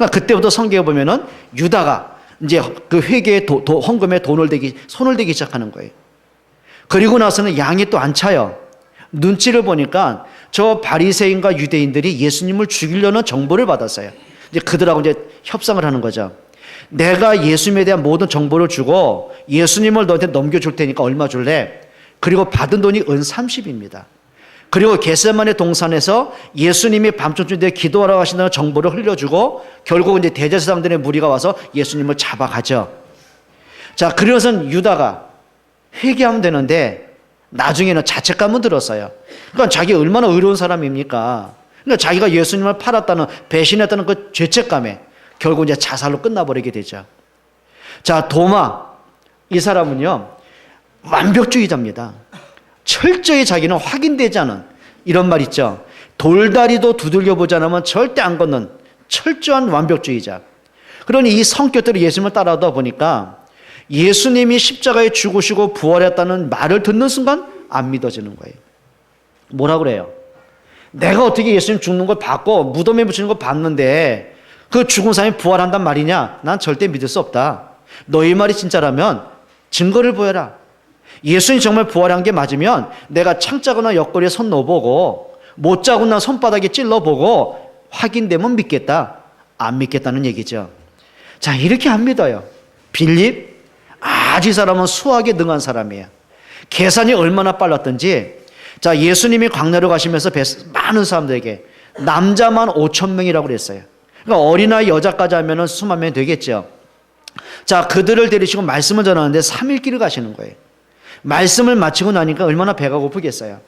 그러니까 그때부터 성경에 보면은 유다가 이제 그 회개에 헌금에 손을 대기 시작하는 거예요. 그리고 나서는 양이 또 안 차요. 눈치를 보니까 저 바리새인과 유대인들이 예수님을 죽이려는 정보를 받았어요. 이제 그들하고 이제 협상을 하는 거죠. 내가 예수님에 대한 모든 정보를 주고 예수님을 너한테 넘겨줄 테니까 얼마 줄래? 그리고 받은 돈이 은 30입니다. 그리고 겟세마네 동산에서 예수님이 밤중쯤에 기도하러 가신다는 정보를 흘려주고 결국 이제 대제사장들의 무리가 와서 예수님을 잡아가죠. 자, 그래서는 유다가 회개하면 되는데 나중에는 자책감은 들었어요. 그러니까 자기 얼마나 의로운 사람입니까? 그러니까 자기가 예수님을 팔았다는, 배신했다는 그 죄책감에 결국 이제 자살로 끝나버리게 되죠. 자, 도마, 이 사람은요 완벽주의자입니다. 철저히 자기는 확인되지 않은, 이런 말 있죠. 돌다리도 두들겨보지 않으면 절대 안 걷는 철저한 완벽주의자. 그러니 이 성격대로 예수님을 따라하다 보니까 예수님이 십자가에 죽으시고 부활했다는 말을 듣는 순간 안 믿어지는 거예요. 뭐라 그래요? 내가 어떻게 예수님 죽는 걸 봤고 무덤에 묻히는 걸 봤는데 그 죽은 사람이 부활한단 말이냐? 난 절대 믿을 수 없다. 너희 말이 진짜라면 증거를 보여라. 예수님이 정말 부활한 게 맞으면 내가 창자거나 옆구리에 손 넣어보고 못 자고 난 손바닥에 찔러보고 확인되면 믿겠다. 안 믿겠다는 얘기죠. 자, 이렇게 안 믿어요. 빌립, 아주 이 사람은 수학에 능한 사람이에요. 계산이 얼마나 빨랐던지, 자, 예수님이 광야로 가시면서 많은 사람들에게 남자만 5,000명이라고 그랬어요. 그러니까 어린아이 여자까지 하면 수만 명이 되겠죠. 자, 그들을 데리시고 말씀을 전하는데 3일 길을 가시는 거예요. 말씀을 마치고 나니까 얼마나 배가 고프겠어요.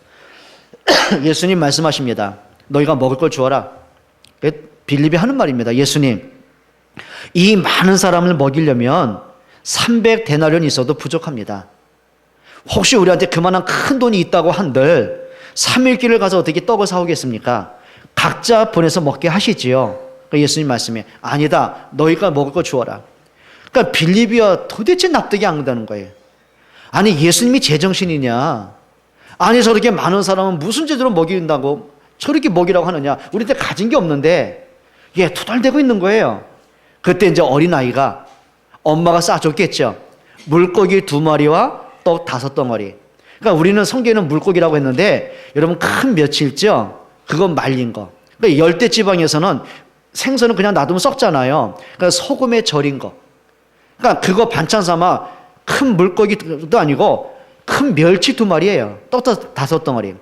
예수님 말씀하십니다. 너희가 먹을 걸 주어라. 빌립이 하는 말입니다. 예수님, 이 많은 사람을 먹이려면 300데나리온 있어도 부족합니다. 혹시 우리한테 그만한 큰 돈이 있다고 한들 3일 길을 가서 어떻게 떡을 사오겠습니까? 각자 보내서 먹게 하시지요. 예수님 말씀에 아니다. 너희가 먹을 거 주어라. 그러니까 빌립이야 도대체 납득이 안 된다는 거예요. 아니, 예수님이 제정신이냐? 아니, 저렇게 많은 사람은 무슨 제대로 먹인다고 저렇게 먹이라고 하느냐? 우리한테 가진 게 없는데 얘 투덜대고 있는 거예요. 그때 이제 어린아이가 엄마가 싸줬겠죠. 물고기 2마리와 떡 5덩어리. 그러니까 우리는 성경에는 물고기라고 했는데 여러분 큰 멸치 있죠? 그건 말린 거. 그러니까 열대 지방에서는 생선은 그냥 놔두면 썩잖아요. 그러니까 소금에 절인 거. 그러니까 그거 반찬 삼아 큰 물고기도 아니고 큰 멸치 2마리예요. 떡 5덩어리.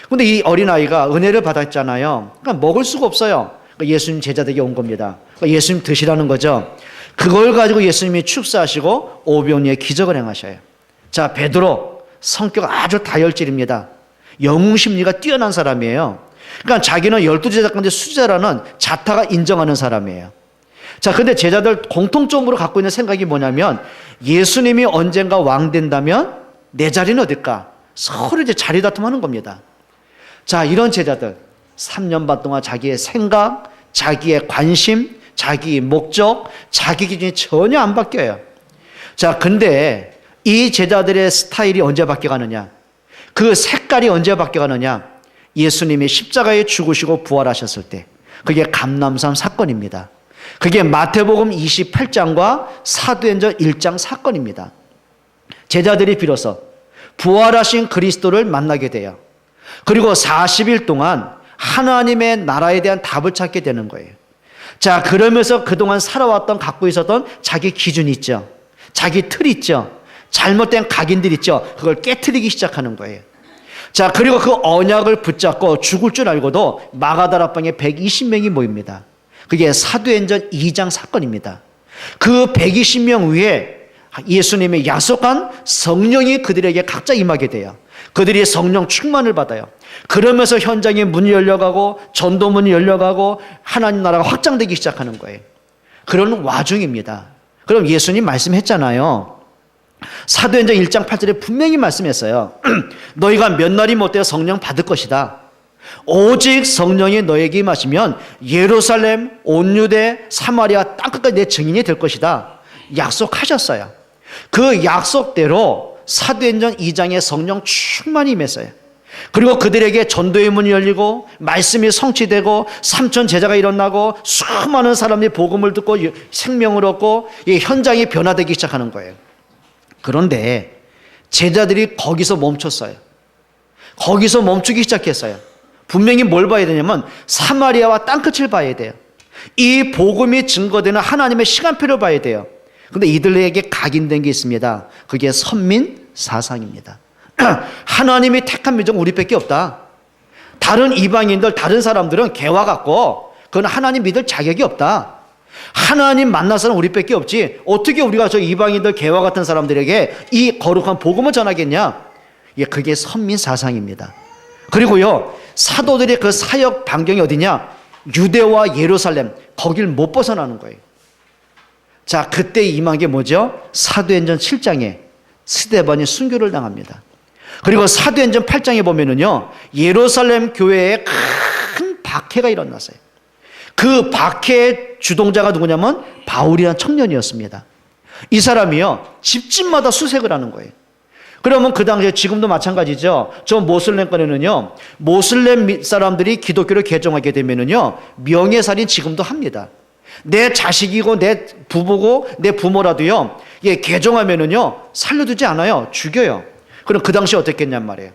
근데 이 어린아이가 은혜를 받았잖아요. 그러니까 먹을 수가 없어요. 그러니까 예수님 제자들에게 온 겁니다. 그러니까 예수님 드시라는 거죠. 그걸 가지고 예수님이 축사하시고 오병이의 기적을 행하셔요. 자, 베드로 성격 아주 다혈질입니다. 영웅 심리가 뛰어난 사람이에요. 그러니까 자기는 12제자 가운데 수제라는 자타가 인정하는 사람이에요. 자, 근데 제자들 공통점으로 갖고 있는 생각이 뭐냐면 예수님이 언젠가 왕 된다면 내 자리는 어딜까? 서로 이제 자리 다툼하는 겁니다. 자, 이런 제자들 3년 반 동안 자기의 생각, 자기의 관심, 자기의 목적, 자기 기준이 전혀 안 바뀌어요. 자, 근데 이 제자들의 스타일이 언제 바뀌어가느냐? 그 색깔이 언제 바뀌어가느냐? 예수님이 십자가에 죽으시고 부활하셨을 때, 그게 감람산 사건입니다. 그게 마태복음 28장과 사도행전 1장 사건입니다. 제자들이 비로소 부활하신 그리스도를 만나게 돼요. 그리고 40일 동안 하나님의 나라에 대한 답을 찾게 되는 거예요. 자, 그러면서 그동안 살아왔던, 갖고 있었던 자기 기준이 있죠. 자기 틀이 있죠. 잘못된 각인들 있죠. 그걸 깨트리기 시작하는 거예요. 자, 그리고 그 언약을 붙잡고 죽을 줄 알고도 마가다락방에 120명이 모입니다. 그게 사도행전 2장 사건입니다. 그 120명 위에 예수님의 약속한 성령이 그들에게 각자 임하게 돼요. 그들이 성령 충만을 받아요. 그러면서 현장의 문이 열려가고 전도문이 열려가고 하나님 나라가 확장되기 시작하는 거예요. 그런 와중입니다. 그럼 예수님 말씀했잖아요. 사도행전 1장 8절에 분명히 말씀했어요. 너희가 몇 날이 못되어 성령 받을 것이다. 오직 성령이 너에게 임하시면 예루살렘, 온 유대, 사마리아 땅끝까지 내 증인이 될 것이다. 약속하셨어요. 그 약속대로 사도행전 2장에 성령 충만히 임했어요. 그리고 그들에게 전도의 문이 열리고 말씀이 성취되고 3천 제자가 일어나고 수많은 사람들이 복음을 듣고 생명을 얻고 이 현장이 변화되기 시작하는 거예요. 그런데 제자들이 거기서 멈췄어요. 거기서 멈추기 시작했어요. 분명히 뭘 봐야 되냐면 사마리아와 땅끝을 봐야 돼요. 이 복음이 증거되는 하나님의 시간표를 봐야 돼요. 그런데 이들에게 각인된 게 있습니다. 그게 선민사상입니다. 하나님이 택한 민족은 우리밖에 없다. 다른 이방인들, 다른 사람들은 개와 같고 그건 하나님 믿을 자격이 없다. 하나님 만나서는 우리밖에 없지. 어떻게 우리가 저 이방인들, 개와 같은 사람들에게 이 거룩한 복음을 전하겠냐? 예, 그게 선민사상입니다. 그리고요, 사도들의 그 사역 반경이 어디냐? 유대와 예루살렘, 거길 못 벗어나는 거예요. 자, 그때 임한 게 뭐죠? 사도행전 7장에 스데반이 순교를 당합니다. 그리고 사도행전 8장에 보면은요, 예루살렘 교회에 큰 박해가 일어났어요. 그 박해의 주동자가 누구냐면 바울이라는 청년이었습니다. 이 사람이요, 집집마다 수색을 하는 거예요. 그러면 그 당시에 지금도 마찬가지죠. 저 모슬렘권에는요, 모슬렘 사람들이 기독교를 개종하게 되면은요, 명예살인 지금도 합니다. 내 자식이고 내 부부고 내 부모라도요, 예, 개종하면은요, 살려두지 않아요. 죽여요. 그럼 그 당시에 어땠겠냔 말이에요.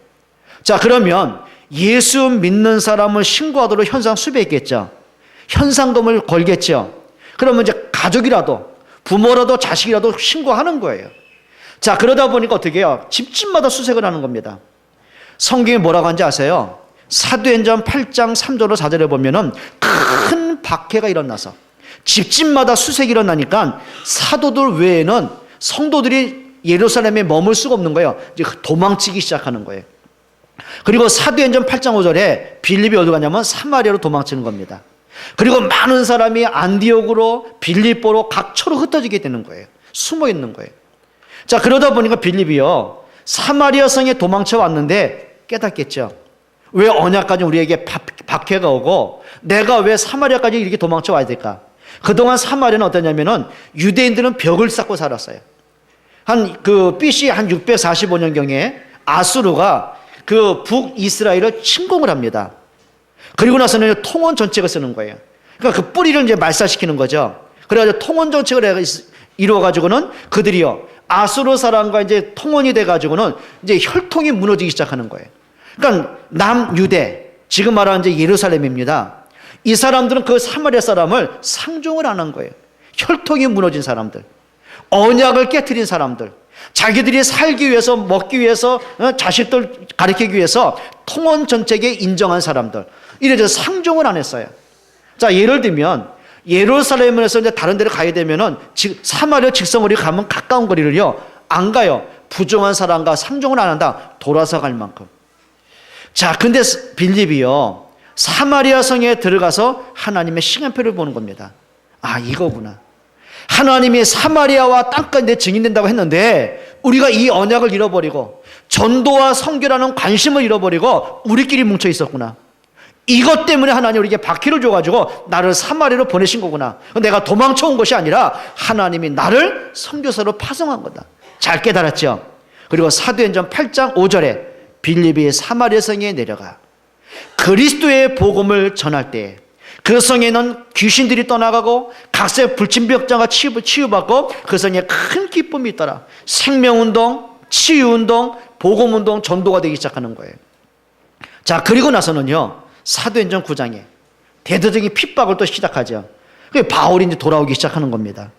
자, 그러면 예수 믿는 사람을 신고하도록 현상 수배했겠죠. 현상금을 걸겠죠. 그러면 이제 가족이라도 부모라도 자식이라도 신고하는 거예요. 자, 그러다 보니까 어떻게 해요? 집집마다 수색을 하는 겁니다. 성경에 뭐라고 하는지 아세요? 사도행전 8장 3절로 4절에 보면은 큰 박해가 일어나서 집집마다 수색이 일어나니까 사도들 외에는 성도들이 예루살렘에 머물 수가 없는 거예요. 이제 도망치기 시작하는 거예요. 그리고 사도행전 8장 5절에 빌립이 어디 가냐면 사마리아로 도망치는 겁니다. 그리고 많은 사람이 안디옥으로 빌립보로 각처로 흩어지게 되는 거예요. 숨어 있는 거예요. 자, 그러다 보니까 빌립이요, 사마리아 성에 도망쳐 왔는데 깨닫겠죠. 왜 언약까지 우리에게 박해가 오고 내가 왜 사마리아까지 이렇게 도망쳐 와야 될까? 그동안 사마리아는 어떠냐면은 유대인들은 벽을 쌓고 살았어요. BC 한 645년경에 아수르가 그 북이스라엘을 침공을 합니다. 그리고 나서는 통원 정책을 쓰는 거예요. 그러니까 그 뿌리를 이제 말살시키는 거죠. 그래가지고 통원 정책을 이루어가지고는 그들이요, 아수르 사람과 이제 통원이 돼가지고는 이제 혈통이 무너지기 시작하는 거예요. 그러니까 남유대, 지금 말하는 이제 예루살렘입니다. 이 사람들은 그 사마리아 사람을 상종을 안 한 거예요. 혈통이 무너진 사람들, 언약을 깨트린 사람들, 자기들이 살기 위해서, 먹기 위해서, 자식들 가르치기 위해서 통원 정책에 인정한 사람들, 이래서 상종을 안 했어요. 자, 예를 들면 예루살렘에서 이제 다른 데를 가게 되면은 사마리아 직선거리 가면 가까운 거리를요 안 가요. 부정한 사람과 상종을 안 한다. 돌아서 갈 만큼. 자, 근데 빌립이요, 사마리아 성에 들어가서 하나님의 시간표를 보는 겁니다. 아, 이거구나. 하나님이 사마리아와 땅가운데 증인된다고 했는데 우리가 이 언약을 잃어버리고 전도와 선교라는 관심을 잃어버리고 우리끼리 뭉쳐 있었구나. 이것 때문에 하나님 우리에게 박해를 줘가지고 나를 사마리아로 보내신 거구나. 내가 도망쳐온 것이 아니라 하나님이 나를 선교사로 파송한 거다. 잘 깨달았죠. 그리고 사도행전 8장 5절에 빌립이 사마리아 성에 내려가 그리스도의 복음을 전할 때 그 성에는 귀신들이 떠나가고 각세 불침병자가 치유받고 그 성에 큰 기쁨이 있더라. 생명운동, 치유운동, 복음운동, 전도가 되기 시작하는 거예요. 자, 그리고 나서는요, 사도행전 9장에 대대적인 핍박을 또 시작하죠. 그게 바울이 이제 돌아오기 시작하는 겁니다.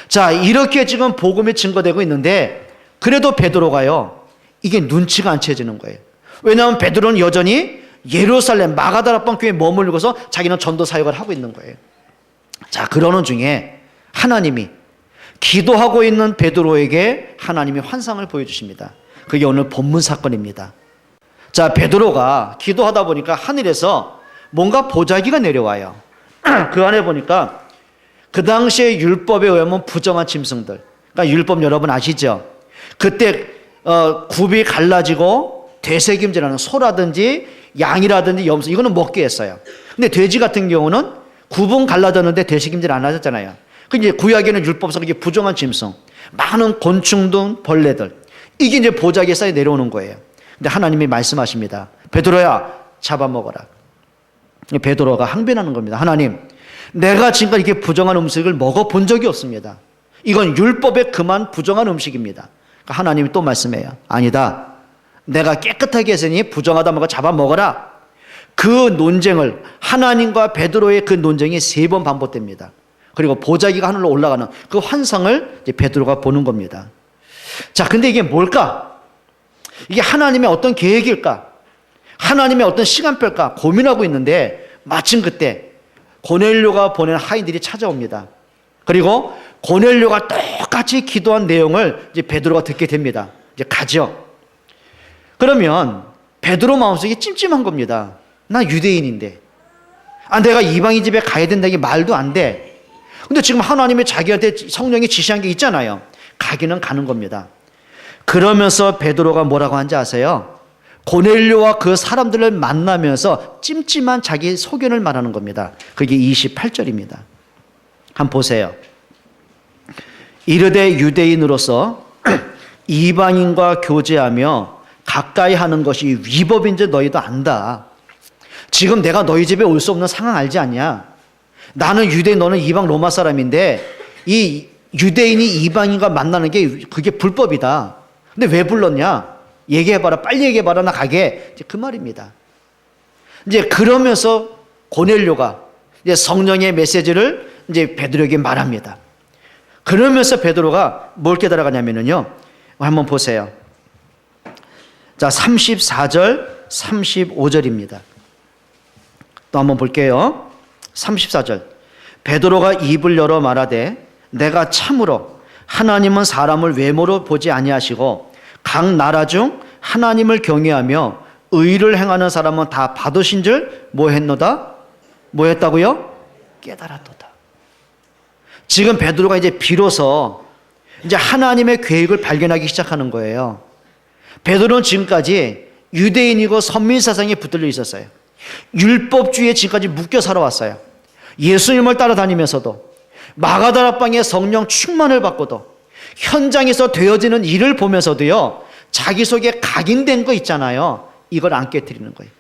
자, 이렇게 지금 복음이 증거되고 있는데 그래도 베드로가요, 이게 눈치가 안 채지는 거예요. 왜냐하면 베드로는 여전히 예루살렘 마가다라방 교회에 머물고서 자기는 전도 사역을 하고 있는 거예요. 자, 그러는 중에 하나님이 기도하고 있는 베드로에게 하나님이 환상을 보여주십니다. 그게 오늘 본문 사건입니다. 자, 베드로가 기도하다 보니까 하늘에서 뭔가 보자기가 내려와요. 그 안에 보니까 그 당시에 율법에 의하면 부정한 짐승들, 그러니까 율법 여러분 아시죠? 그때 굽이 갈라지고 되새김질하는 소라든지 양이라든지 염소, 이거는 먹게 했어요. 근데 돼지 같은 경우는 굽은 갈라졌는데 되새김질 안 하셨잖아요. 그 이제 구약에는 율법상 이게 부정한 짐승, 많은 곤충 등 벌레들, 이게 이제 보자기에 쌓여 내려오는 거예요. 근데 하나님이 말씀하십니다. 베드로야, 잡아먹어라. 베드로가 항변하는 겁니다. 하나님, 내가 지금까지 이렇게 부정한 음식을 먹어본 적이 없습니다. 이건 율법에 금한 부정한 음식입니다. 그러니까 하나님이 또 말씀해요. 아니다. 내가 깨끗하게 했으니 부정하다 먹어 잡아먹어라. 그 논쟁을, 하나님과 베드로의 그 논쟁이 3번 반복됩니다. 그리고 보자기가 하늘로 올라가는 그 환상을 이제 베드로가 보는 겁니다. 자, 근데 이게 뭘까? 이게 하나님의 어떤 계획일까? 하나님의 어떤 시간표일까? 고민하고 있는데 마침 그때 고넬료가 보낸 하인들이 찾아옵니다. 그리고 고넬료가 똑같이 기도한 내용을 이제 베드로가 듣게 됩니다. 이제 가죠. 그러면 베드로 마음속에 찜찜한 겁니다. 나 유대인인데, 내가 이방인 집에 가야 된다는 게 말도 안 돼. 근데 지금 하나님이 자기한테 성령이 지시한 게 있잖아요. 가기는 가는 겁니다. 그러면서 베드로가 뭐라고 하는지 아세요? 고넬료와 그 사람들을 만나면서 찜찜한 자기 소견을 말하는 겁니다. 그게 28절입니다. 한번 보세요. 이르되 유대인으로서 이방인과 교제하며 가까이 하는 것이 위법인 줄 너희도 안다. 지금 내가 너희 집에 올 수 없는 상황 알지 않냐? 나는 유대인, 너는 이방 로마 사람인데 이 유대인이 이방인과 만나는 게 그게 불법이다. 근데 왜 불렀냐? 얘기해봐라. 빨리 얘기해봐라. 나 가게. 이제 그 말입니다. 이제 그러면서 고넬료가 이제 성령의 메시지를 이제 베드로에게 말합니다. 그러면서 베드로가 뭘 깨달아가냐면요. 한번 보세요. 자, 34절, 35절입니다. 또 한번 볼게요. 34절. 베드로가 입을 열어 말하되 내가 참으로 하나님은 사람을 외모로 보지 아니하시고 각 나라 중 하나님을 경외하며 의를 행하는 사람은 다 받으신 줄 뭐했노다? 뭐했다고요? 깨달았도다. 지금 베드로가 이제 비로소 이제 하나님의 계획을 발견하기 시작하는 거예요. 베드로는 지금까지 유대인이고 선민 사상에 붙들려 있었어요. 율법주의에 지금까지 묶여 살아왔어요. 예수님을 따라다니면서도 마가다락방에 성령 충만을 받고도 현장에서 되어지는 일을 보면서도요, 자기 속에 각인된 거 있잖아요. 이걸 안 깨트리는 거예요.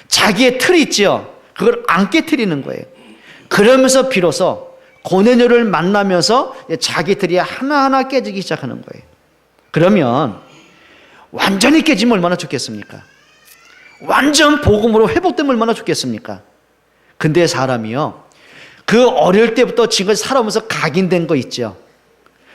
자기의 틀이 있죠. 그걸 안 깨트리는 거예요. 그러면서 비로소 고넬료를 만나면서 자기 틀이 하나하나 깨지기 시작하는 거예요. 그러면 완전히 깨지면 얼마나 좋겠습니까? 완전 복음으로 회복되면 얼마나 좋겠습니까? 근데 사람이요, 그 어릴 때부터 지금까지 살아오면서 각인된 거 있죠.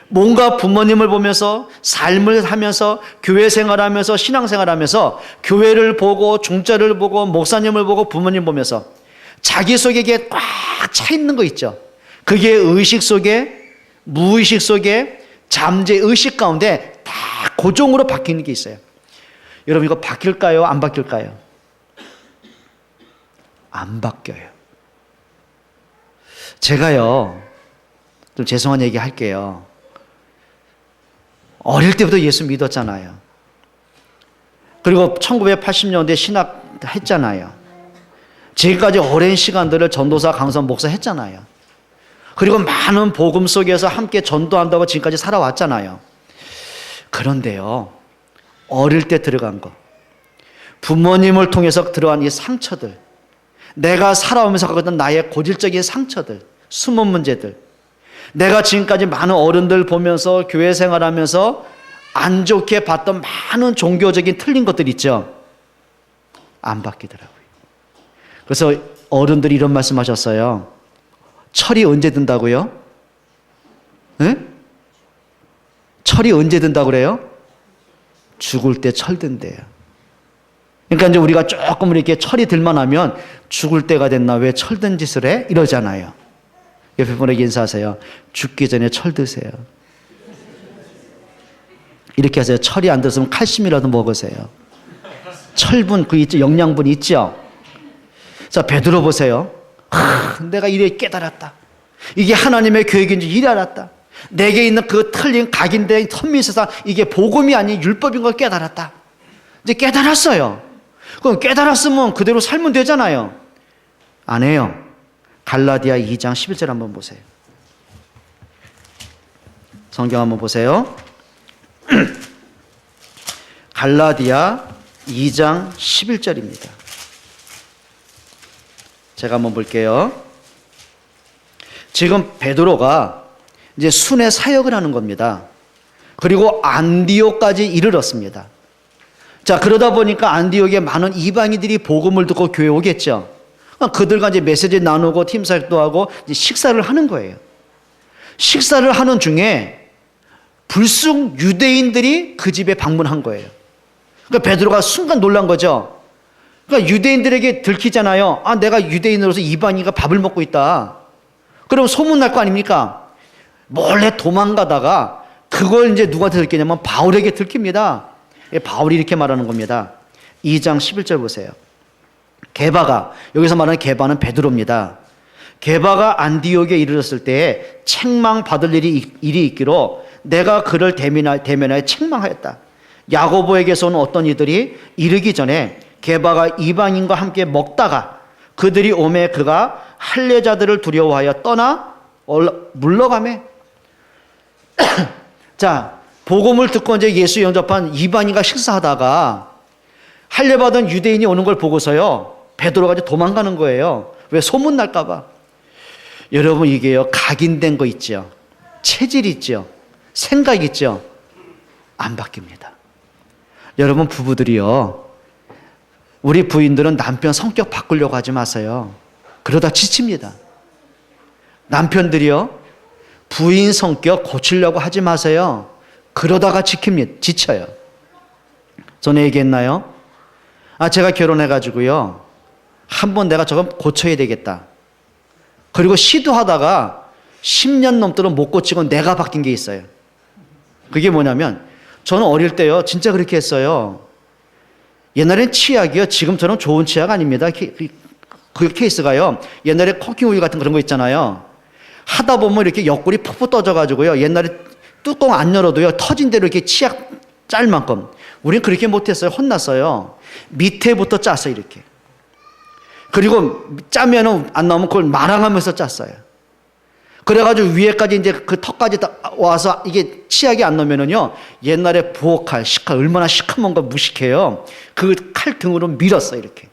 뭔가 부모님을 보면서 삶을 하면서 교회 생활하면서 신앙생활하면서 교회를 보고 중자를 보고 목사님을 보고 부모님 보면서 자기 속에 이게 꽉 차 있는 거 있죠. 그게 의식 속에, 무의식 속에, 잠재의식 가운데 다 고정으로 바뀌는 게 있어요. 여러분, 이거 바뀔까요? 안 바뀔까요? 안 바뀌어요. 제가요, 좀 죄송한 얘기 할게요. 어릴 때부터 예수 믿었잖아요. 그리고 1980년대 신학 했잖아요. 지금까지 오랜 시간들을 전도사, 강사, 목사 했잖아요. 그리고 많은 복음 속에서 함께 전도한다고 지금까지 살아왔잖아요. 그런데요, 어릴 때 들어간 거, 부모님을 통해서 들어간 이 상처들, 내가 살아오면서 갖던 나의 고질적인 상처들, 숨은 문제들, 내가 지금까지 많은 어른들 보면서 교회 생활하면서 안 좋게 봤던 많은 종교적인 틀린 것들 있죠. 안 바뀌더라고요. 그래서 어른들이 이런 말씀 하셨어요. 철이 언제 든다고요? 네? 철이 언제 든다고 그래요? 죽을 때 철 든대요. 그러니까 이제 우리가 조금 이렇게 철이 들만 하면 죽을 때가 됐나 왜 철 든 짓을 해? 이러잖아요. 옆에 분에게 인사하세요. 죽기 전에 철 드세요. 이렇게 하세요. 철이 안 들었으면 칼슘이라도 먹으세요. 철분, 그 있죠. 영양분 있죠. 자, 베드로 보세요. 내가 이래 깨달았다. 이게 하나님의 계획인지 이래 알았다. 내게 있는 그 틀린 각인된 선민세상, 이게 복음이 아닌 율법인 걸 깨달았다. 이제 깨달았어요. 그럼 깨달았으면 그대로 살면 되잖아요. 안 해요. 갈라디아 2장 11절 한번 보세요. 성경 한번 보세요. 갈라디아 2장 11절입니다. 제가 한번 볼게요. 지금 베드로가 이제 순회 사역을 하는 겁니다. 그리고 안디옥까지 이르렀습니다. 자, 그러다 보니까 안디옥에 많은 이방인들이 복음을 듣고 교회 오겠죠. 그들과 이제 메시지 나누고 팀 사역도 하고 이제 식사를 하는 거예요. 식사를 하는 중에 불쑥 유대인들이 그 집에 방문한 거예요. 그러니까 베드로가 순간 놀란 거죠. 그러니까 유대인들에게 들키잖아요. 아, 내가 유대인으로서 이방인과 밥을 먹고 있다. 그럼 소문 날 거 아닙니까? 몰래 도망가다가 그걸 이제 누구한테 들키냐면 바울에게 들킵니다. 바울이 이렇게 말하는 겁니다. 2장 11절 보세요. 게바가, 여기서 말하는 게바는 베드로입니다. 게바가 안디옥에 이르렀을 때에 책망받을 일이 있기로 내가 그를 대면하여 책망하였다. 야고보에게서 온 어떤 이들이 이르기 전에 게바가 이방인과 함께 먹다가 그들이 오매 그가 할례자들을 두려워하여 떠나 물러가매. 자, 복음을 듣고 이제 예수 영접한 이방인과 식사하다가 할례받은 유대인이 오는 걸 보고서요, 베드로가 이제 도망가는 거예요. 왜? 소문 날까 봐. 여러분, 이게요, 각인된 거 있죠. 체질 있죠. 생각 있죠. 안 바뀝니다. 여러분, 부부들이요, 우리 부인들은 남편 성격 바꾸려고 하지 마세요. 그러다 지칩니다. 남편들이요, 부인 성격 고치려고 하지 마세요. 그러다가 지쳐요. 전에 얘기했나요? 아, 제가 결혼해가지고요, 한번 내가 저건 고쳐야 되겠다. 그리고 시도하다가 10년 넘도록 못 고치고 내가 바뀐 게 있어요. 그게 뭐냐면, 저는 어릴 때요, 진짜 그렇게 했어요. 옛날엔 치약이요, 지금처럼 좋은 치약 아닙니다. 그 케이스가요, 옛날에 코킹오일 같은 그런 거 있잖아요. 하다 보면 이렇게 옆구리 푹푹 떠져가지고요, 옛날에 뚜껑 안 열어도요, 터진 대로 이렇게 치약 짤 만큼. 우린 그렇게 못했어요. 혼났어요. 밑에부터 짰어요, 이렇게. 그리고 짜면은 안 나오면 그걸 말아가면서 짰어요. 그래가지고 위에까지 이제 그 턱까지 와서 이게 치약이 안 나오면은요, 옛날에 부엌칼, 식칼, 얼마나 시커먼 거 무식해요. 그 칼 등으로 밀었어요, 이렇게.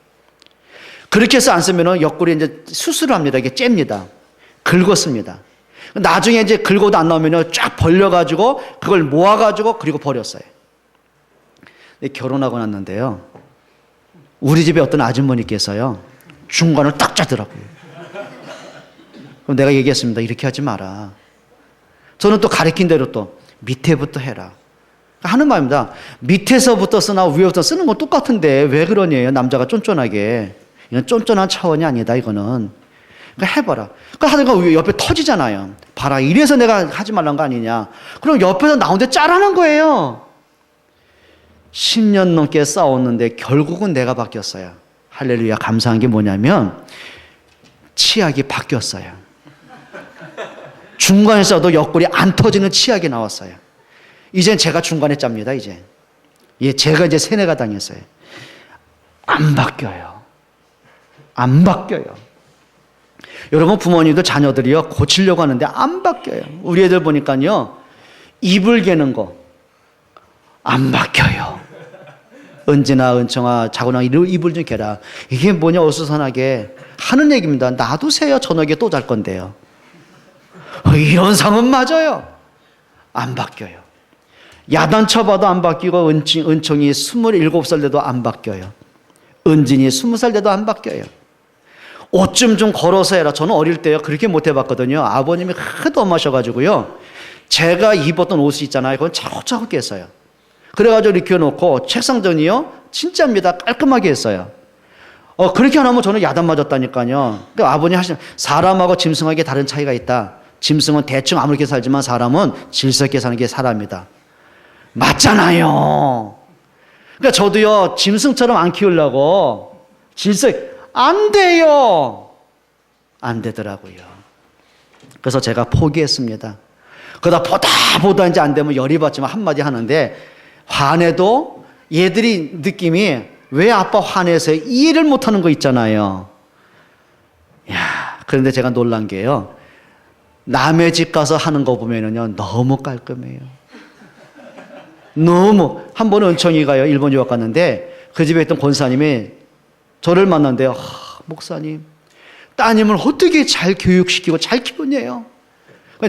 그렇게 해서 안 쓰면은 옆구리 이제 수술을 합니다. 이게 잽니다. 긁었습니다. 나중에 이제 긁어도 안 나오면은 쫙 벌려가지고 그걸 모아가지고 그리고 버렸어요. 근데 결혼하고 났는데요, 우리 집에 어떤 아주머니께서요, 중간을 딱 짜더라고요. 그럼 내가 얘기했습니다. 이렇게 하지 마라. 저는 또 가르친 대로 또 밑에부터 해라. 하는 말입니다. 밑에서부터 쓰나 위에부터 쓰는 건 똑같은데 왜 그러냐요. 남자가 쫀쫀하게. 이건 쫀쫀한 차원이 아니다, 이거는. 그러니까 해봐라. 그러니까 하다가 옆에 터지잖아요. 봐라, 이래서 내가 하지 말란 거 아니냐. 그럼 옆에서 나오는데 짜라는 거예요. 10년 넘게 싸웠는데 결국은 내가 바뀌었어요. 할렐루야. 감사한 게 뭐냐면 치약이 바뀌었어요. 중간에 써도 옆구리 안 터지는 치약이 나왔어요. 이젠 제가 중간에 짭니다, 이제. 예, 제가 이제 세뇌가 당했어요. 안 바뀌어요. 안 바뀌어요. 여러분, 부모님도 자녀들이요, 고치려고 하는데 안 바뀌어요. 우리 애들 보니까요, 이불 개는 거 안 바뀌어요. 은진아, 은청아, 자고나 이불 좀 개라. 이게 뭐냐, 어수선하게 하는 얘기입니다. 놔두세요. 저녁에 또 잘 건데요. 이런 상은 맞아요. 안 바뀌어요. 야단쳐봐도 안 바뀌고, 은청이 27살 돼도 안 바뀌어요. 은진이 20살 돼도 안 바뀌어요. 옷 좀 걸어서 해라. 저는 어릴 때요, 그렇게 못 해봤거든요. 아버님이 하도 엄하셔가지고요, 제가 입었던 옷이 있잖아요, 그건 차곡차곡 깼어요. 그래가지고 이렇게 놓고 책상전이요, 진짜입니다. 깔끔하게 했어요. 그렇게 안 하면 저는 야단 맞았다니까요. 그러니까 아버님 하시는, 사람하고 짐승에게 다른 차이가 있다. 짐승은 대충 아무렇게 살지만 사람은 질서 있게 사는 게 사람이다. 맞잖아요. 그러니까 저도요, 짐승처럼 안 키우려고 질서, 안 돼요. 안 되더라고요. 그래서 제가 포기했습니다. 그러다 보다 이제 안 되면 열이 받지만 한마디 하는데, 화내도 얘들이 느낌이, 왜 아빠 화내서 이해를 못하는 거 있잖아요. 야, 그런데 제가 놀란 게요, 남의 집 가서 하는 거 보면은요, 너무 깔끔해요. 너무. 한 번은 은청이가요, 일본 유학 갔는데 그 집에 있던 권사님이 저를 만난대요. 목사님, 따님을 어떻게 잘 교육시키고 잘 키우냐요.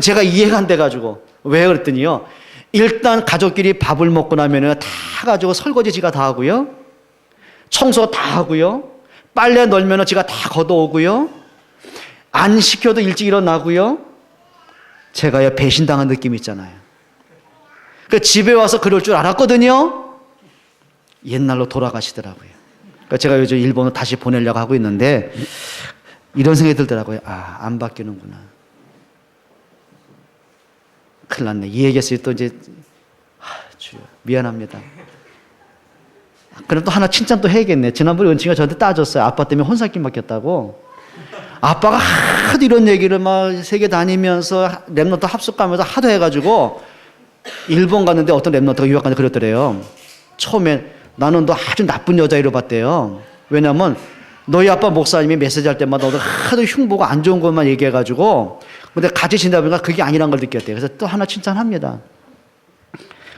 제가 이해가 안 돼가지고. 왜 그랬더니요, 일단 가족끼리 밥을 먹고 나면 다 가지고 설거지 지가 다 하고요, 청소 다 하고요, 빨래 널면 지가 다 걷어오고요, 안 시켜도 일찍 일어나고요. 제가요, 배신당한 느낌 있잖아요. 그 집에 와서 그럴 줄 알았거든요. 옛날로 돌아가시더라고요. 그러니까 제가 요즘 일본으로 다시 보내려고 하고 있는데 이런 생각이 들더라고요. 안 바뀌는구나. 큰일 났네. 이 얘기했어요. 또 이제 주여 미안합니다. 그럼 또 하나 칭찬 또 해야겠네. 지난번에 은칭이가 저한테 따졌어요. 아빠 때문에 혼사낌 맡겼다고. 아빠가 하도 이런 얘기를 막 세계 다니면서 랩런트 합숙 가면서 하도 해가지고 일본 갔는데 어떤 랩런트가 유학 갔는데 그랬더래요. 처음에 나는 너 아주 나쁜 여자로 봤대요. 왜냐면 너희 아빠 목사님이 메시지 할 때마다 너도 하도 흉보고 안 좋은 것만 얘기해가지고, 근데 같이 지내다 보니까 그게 아니란 걸 느꼈대요. 그래서 또 하나 칭찬합니다.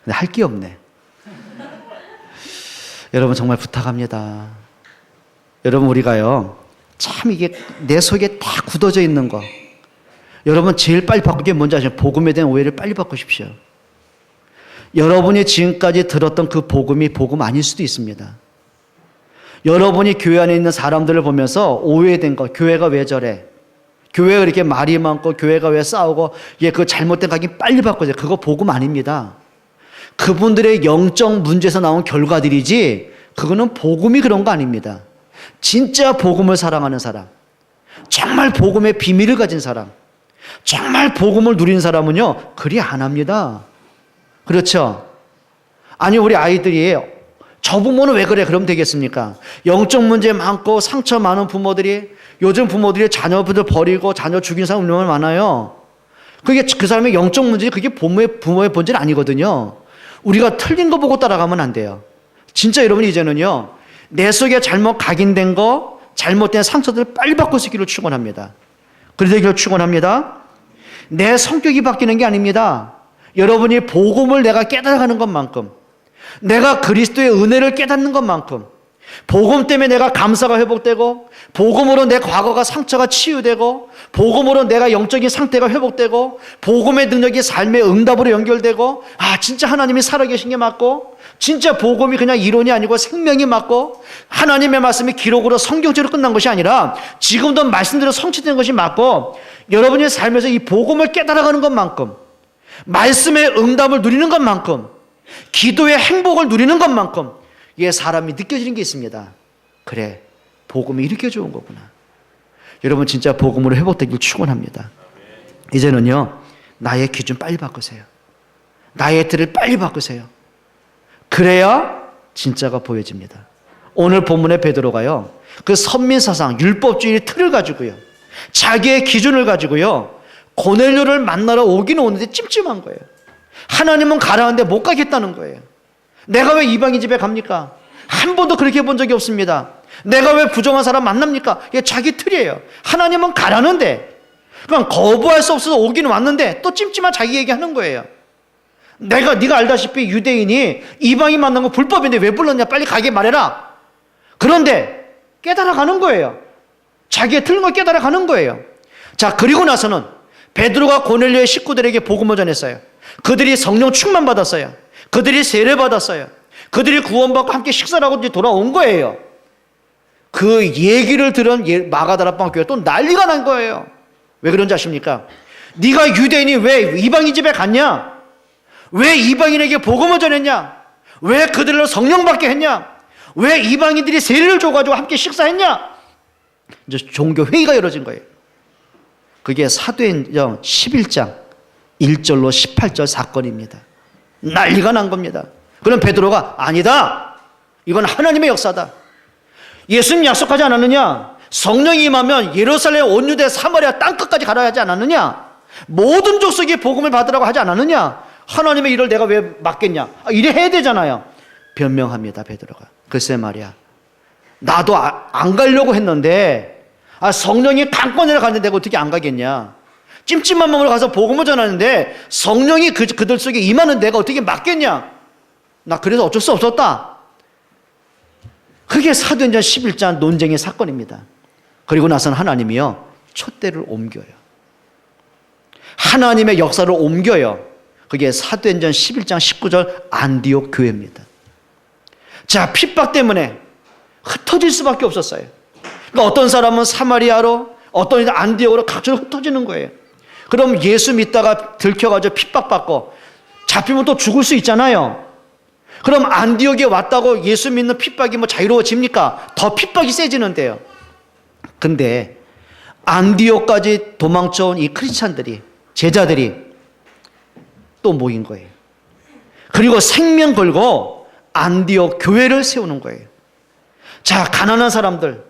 근데 할 게 없네. 여러분 정말 부탁합니다. 여러분 우리가요, 참 이게 내 속에 다 굳어져 있는 거, 여러분 제일 빨리 바꿀 게 뭔지 아시죠? 복음에 대한 오해를 빨리 바꾸십시오. 여러분이 지금까지 들었던 그 복음이 복음 아닐 수도 있습니다. 여러분이 교회 안에 있는 사람들을 보면서 오해된 거, 교회가 왜 저래? 교회가 이렇게 말이 많고 교회가 왜 싸우고, 그 잘못된 각인 빨리 바꾸세요. 그거 복음 아닙니다. 그분들의 영적 문제에서 나온 결과들이지 그거는 복음이 그런 거 아닙니다. 진짜 복음을 사랑하는 사람, 정말 복음의 비밀을 가진 사람, 정말 복음을 누리는 사람은요 그리 안 합니다. 그렇죠? 아니 우리 아이들이 저 부모는 왜 그래? 그러면 되겠습니까? 영적 문제 많고 상처 많은 부모들이, 요즘 부모들이 자녀분들 버리고 자녀 죽인 사람 얼마나 많아요. 그게 그 사람의 영적 문제, 그게 부모의 본질 아니거든요. 우리가 틀린 거 보고 따라가면 안 돼요. 진짜 여러분 이제는요, 내 속에 잘못 각인된 거, 잘못된 상처들을 빨리 바꿀 수 있기를 축원합니다. 그러기를 축원합니다. 내 성격이 바뀌는 게 아닙니다. 여러분이 복음을 내가 깨달아가는 것만큼, 내가 그리스도의 은혜를 깨닫는 것만큼, 복음 때문에 내가 감사가 회복되고, 복음으로 내 과거가 상처가 치유되고, 복음으로 내가 영적인 상태가 회복되고, 복음의 능력이 삶의 응답으로 연결되고, 진짜 하나님이 살아계신 게 맞고, 진짜 복음이 그냥 이론이 아니고 생명이 맞고, 하나님의 말씀이 기록으로 성경적으로 끝난 것이 아니라 지금도 말씀대로 성취된 것이 맞고, 여러분의 삶에서 이 복음을 깨달아가는 것만큼, 말씀의 응답을 누리는 것만큼, 기도의 행복을 누리는 것만큼 사람이 느껴지는 게 있습니다. 그래, 복음이 이렇게 좋은 거구나. 여러분 진짜 복음으로 회복되길 축원합니다. 이제는요, 나의 기준 빨리 바꾸세요. 나의 틀을 빨리 바꾸세요. 그래야 진짜가 보여집니다. 오늘 본문의 베드로가요, 그 선민사상 율법주의 틀을 가지고요, 자기의 기준을 가지고요, 고넬료를 만나러 오기는 오는데 찜찜한 거예요. 하나님은 가라는데 못 가겠다는 거예요. 내가 왜 이방인 집에 갑니까? 한 번도 그렇게 본 적이 없습니다. 내가 왜 부정한 사람 만납니까? 이게 자기 틀이에요. 하나님은 가라는데, 그냥 거부할 수 없어서 오기는 왔는데 또 찜찜한 자기 얘기하는 거예요. 네가 알다시피 유대인이 이방인 만난 거 불법인데 왜 불렀냐? 빨리 가게 말해라. 그런데 깨달아가는 거예요. 자기의 틀린 걸 깨달아가는 거예요. 자, 그리고 나서는 베드로가 고넬료의 식구들에게 복음을 전했어요. 그들이 성령 충만 받았어요. 그들이 세례 받았어요. 그들이 구원받고 함께 식사를 하고 이제 돌아온 거예요. 그 얘기를 들은 마가다락방 교회 또 난리가 난 거예요. 왜 그런지 아십니까? 네가 유대인이 왜 이방인 집에 갔냐? 왜 이방인에게 복음을 전했냐? 왜 그들로 성령 받게 했냐? 왜 이방인들이 세례를 줘가지고 함께 식사했냐? 이제 종교 회의가 열어진 거예요. 그게 사도행전 11장 1절로 18절 사건입니다. 난리가 난 겁니다. 그럼 베드로가 아니다, 이건 하나님의 역사다. 예수님 약속하지 않았느냐? 성령이 임하면 예루살렘, 온 유대, 사마리아 땅끝까지 가라 하지 않았느냐? 모든 족속이 복음을 받으라고 하지 않았느냐? 하나님의 일을 내가 왜 맡겠냐? 이래 해야 되잖아요. 변명합니다, 베드로가. 글쎄 말이야, 나도 안 가려고 했는데 성령이 강권을 가는데 내가 어떻게 안 가겠냐? 찜찜한 마음으로 가서 복음을 전하는데 성령이 그들 속에 임하는 내가 어떻게 맡겠냐? 나 그래서 어쩔 수 없었다. 그게 사도행전 11장 논쟁의 사건입니다. 그리고 나서는 하나님이요, 촛대를 옮겨요. 하나님의 역사를 옮겨요. 그게 사도행전 11장 19절 안디옥 교회입니다. 자, 핍박 때문에 흩어질 수밖에 없었어요. 그러니까 어떤 사람은 사마리아로, 어떤 이는 안디옥으로 각처로 흩어지는 거예요. 그럼 예수 믿다가 들켜가지고 핍박받고 잡히면 또 죽을 수 있잖아요. 그럼 안디옥에 왔다고 예수 믿는 핍박이 뭐 자유로워집니까? 더 핍박이 세지는데요. 근데 안디옥까지 도망쳐온 이 크리스찬들이, 제자들이 또 모인 거예요. 그리고 생명 걸고 안디옥 교회를 세우는 거예요. 자, 가난한 사람들,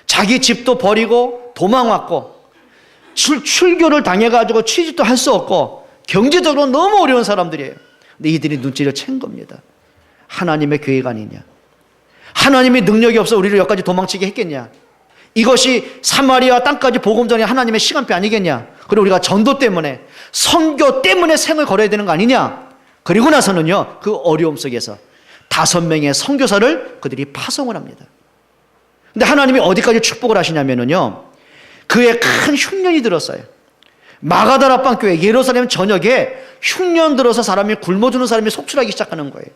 자기 집도 버리고 도망왔고 출교를 당해가지고 취직도 할 수 없고 경제적으로 너무 어려운 사람들이에요. 근데 이들이 눈치를 챈 겁니다. 하나님의 교회가 아니냐, 하나님의 능력이 없어 우리를 여기까지 도망치게 했겠냐, 이것이 사마리아 땅까지 복음 전이 하나님의 시간표 아니겠냐, 그리고 우리가 전도 때문에 선교 때문에 생을 걸어야 되는 거 아니냐. 그리고 나서는요, 그 어려움 속에서 5명의 선교사를 그들이 파송을 합니다. 근데 하나님이 어디까지 축복을 하시냐면요, 그의 큰 흉년이 들었어요. 마가다라 빵 교회 예루살렘 전역에 흉년 들어서 사람이 굶어 죽는 사람이 속출하기 시작하는 거예요.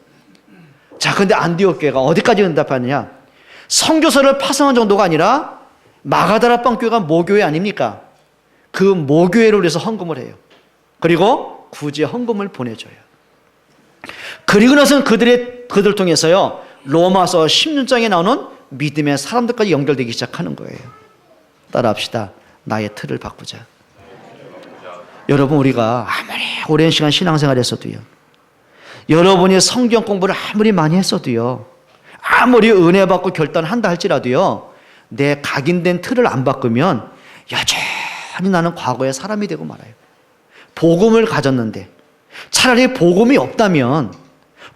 자, 근데 안디옥 교회가 어디까지 응답하느냐? 선교사를 파송한 정도가 아니라 마가다라 빵 교회가 모교회 아닙니까? 그 모교회를 위해서 헌금을 해요. 그리고 굳이 헌금을 보내줘요. 그리고 나서는 그들 통해서요, 로마서 16장에 나오는 믿음의 사람들까지 연결되기 시작하는 거예요. 따라합시다. 나의 틀을 바꾸자. 여러분, 우리가 아무리 오랜 시간 신앙생활 했어도요, 여러분이 성경 공부를 아무리 많이 했어도요, 아무리 은혜 받고 결단한다 할지라도요, 내 각인된 틀을 안 바꾸면 여전히 나는 과거의 사람이 되고 말아요. 복음을 가졌는데, 차라리 복음이 없다면,